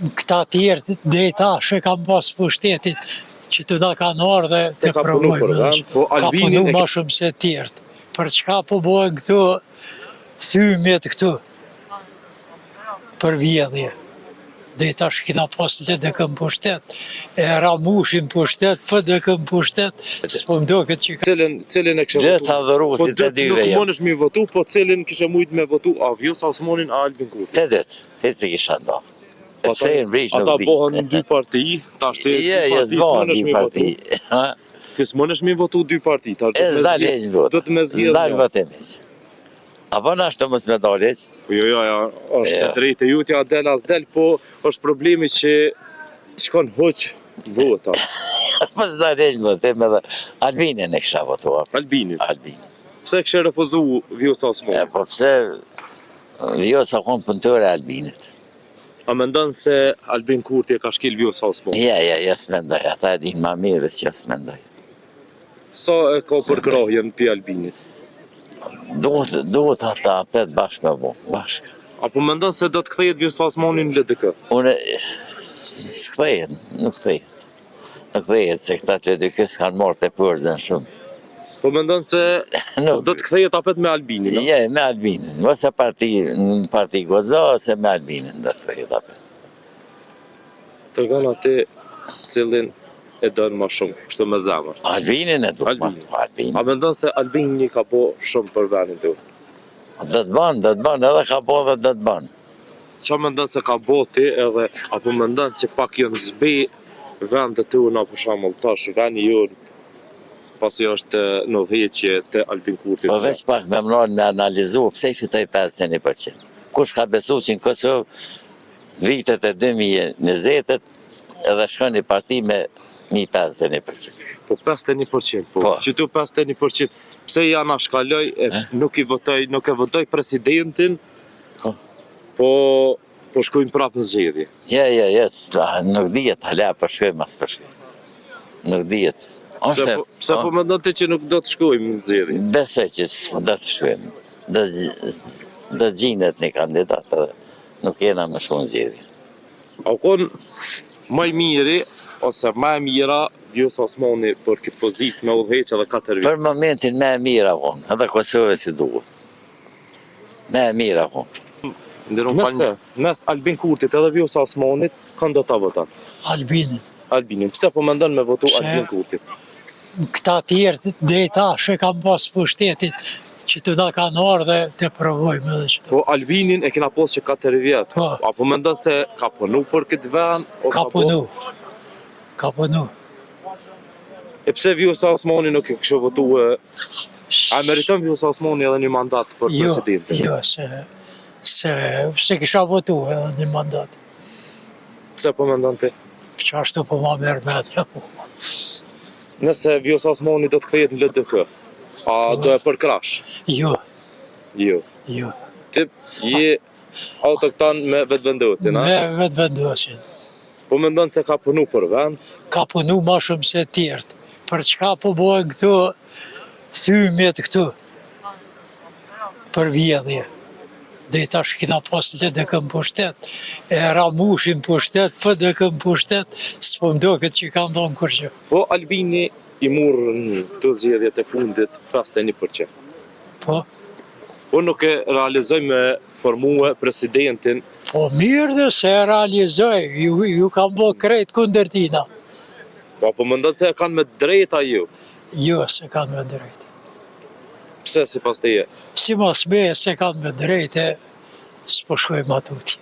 Këta tjertë deta që kam pas pushtetit, që të da kanë ardhe të provojme. Ka punu ma shumë se tjertë. Për çka po bojnë këtu thymjet këtu për vjedhje. Dhe tash kina pas le dhe këm pushtet, e ramushin pushtet, për dhe këm pushtet, s'po mdo këtë që ka. Cilin e kështë votu? Gjitha dhërusit të dyve Nuk mënesh mi votu, po cilin kështë mujtë me votu, a Vjosa Osmanin, a Albin Kurti? Të dytë, të që kisha ndo. Pse e në brish nuk di. Ata bohën dy parti, tash të zbohën dy parti. Të s'mënesh mi votu dy parti. E zdal e që votu, zdal votim e që. Apo në ashtë të mësë me dalë eq? Jo, është të drejtë e jutja del as del, po është problemi që shkon hoq vota. Po zdal e që votim edhe Albinin e kësha votuar. Albinin? Albinin. Pse kështë refuzu Vjosa Osmanin? Po pse Vjosa konë pëntore Albinit. A mendon se Albin Kurti e ka shkel Vjosa Osmanin? Ja, s'mendoj, ata e din ma mirë që s'mendoj. Sa e ka përkrahjen për Albinit? Duhet ata apet bashkë me mu, bashkë. Apo mendon se do të kthehet Vjosa Osmani në LDK? Une, s'kthehet, nuk kthehet. Nuk kthehet, se këta të LDK s'kanë marrë të përdën shumë. Po mendon se do të kthehet apet me Albinin? Je, me Albinin, ose parti Goza, ose me Albinin do të kthehet apet. Tërgan atë cilin e dënë ma shumë, kështu me zemër. Albinin e duhet ma. A mendon se Albini ka bo shumë për venin të unë? Do të banë, edhe ka bo dhe do të banë. Qa mendon se ka bo ti edhe, apo mendon që pak jënë zbe vendet të unë, apo shamull tash, veni jonë, pasi është në vheqje të Albin Kurti? Po veç pak me mënojnë me analizu, pse i fitoj 51%. Kush ka besu që në Kosovë vitet e 2020 edhe shkon një parti me 51%. Po 51%, po. Që tu 51%, pse janë a shkalloj, nuk e votoj presidentin, po shkojnë prapë në zgjedhje. Nuk dijet, hala për shkojmë as për shkojmë. Nuk dijet. Pse po mendon ti që nuk do të shkojmë në zgjedhje? Besoj që do të shkojmë. Do gjinet një kandidat, nuk jena më shkojnë zgjedhje. A konë maj miri, ose ma e mira, Vjosa Osmani për këtë pozit me udheq edhe 4 vjetë? Për momentin me e mira konë, edhe Kosovë si duhet. Me e mira konë. Mes Albin Kurtit edhe Vjosa Osmanit, kanë do ta votan? Albinin. Pse po mendon me votu Albin Kurtit? Këta tjertë deta që kam pas pushtetit, që të da kanë ardhe të provojme edhe që të. Po Albinin e kena pos që 4 vjetë. Apo mendon se ka punu për këtë ven? Ka punu. E pse Vjosa Osmani nuk e kështë votu a meriton Vjosa Osmani edhe një mandat për presidentin? Jo, se kisha votu edhe një mandat. Pse po mendon ti? Që ashtu po ma merë me atë. Nëse Vjosa Osmani do të kthehet në LDK, a do e përkrash? Jo. Ti je autokton me vetëvendosin, a? Me vetëvendosin. Po mendon se ka punu për vend? Ka punu ma shumë se tjertë. Për çka po bojnë këtu thymjet këtu për vjedhje. Dhe tash kina pas le dhe këm pushtet, e ramushin pushtet, për dhe këm pushtet, s'po mdo këtë që ka ndonë kërgjë. Po Albini i murë në këto zgjedhjet e fundit 51%. Po? Po nuk e realizoj me formue presidentin? Po mirë dhe se e realizoj, ju kam bo krejt kunder tina. Po mendon se e kanë me drejta ju? Jo, se kanë me drejt. Pse si pas teje? Si mas me se kanë me drejt, s'po shkojmë atuti.